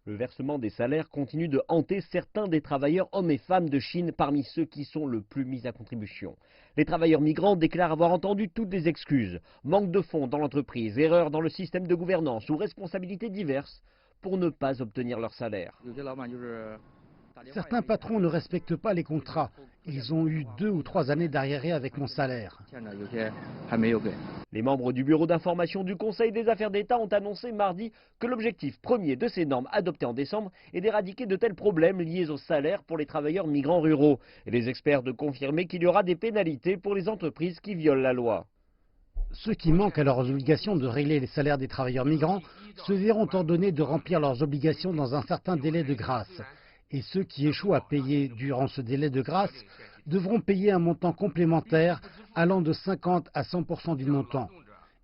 Le versement des salaires continue de hanter certains des travailleurs hommes et femmes de Chine parmi ceux qui sont le plus mis à contribution. Les travailleurs migrants déclarent avoir entendu toutes les excuses. Manque de fonds dans l'entreprise, erreurs dans le système de gouvernance ou responsabilités diverses pour ne pas obtenir leur salaire. Certains patrons ne respectent pas les contrats. Ils ont eu 2 ou 3 années d'arriérés avec mon salaire. Les membres du bureau d'information du Conseil des affaires d'État ont annoncé mardi que l'objectif premier de ces normes adoptées en décembre est d'éradiquer de tels problèmes liés au salaire pour les travailleurs migrants ruraux. Et les experts de confirmer qu'il y aura des pénalités pour les entreprises qui violent la loi. Ceux qui manquent à leurs obligations de régler les salaires des travailleurs migrants se verront ordonner de remplir leurs obligations dans un certain délai de grâce. Et ceux qui échouent à payer durant ce délai de grâce devront payer un montant complémentaire allant de 50 à 100% du montant.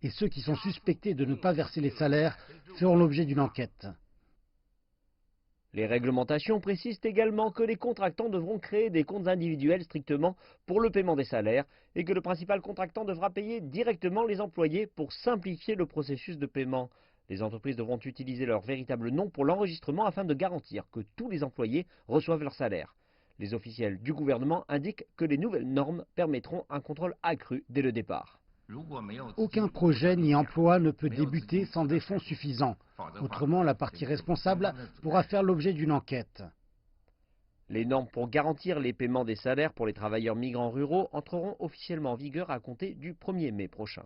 Et ceux qui sont suspectés de ne pas verser les salaires feront l'objet d'une enquête. Les réglementations précisent également que les contractants devront créer des comptes individuels strictement pour le paiement des salaires et que le principal contractant devra payer directement les employés pour simplifier le processus de paiement. Les entreprises devront utiliser leur véritable nom pour l'enregistrement afin de garantir que tous les employés reçoivent leur salaire. Les officiels du gouvernement indiquent que les nouvelles normes permettront un contrôle accru dès le départ. Aucun projet ni emploi ne peut débuter sans des fonds suffisants. Autrement, la partie responsable pourra faire l'objet d'une enquête. Les normes pour garantir les paiements des salaires pour les travailleurs migrants ruraux entreront officiellement en vigueur à compter du 1er mai prochain.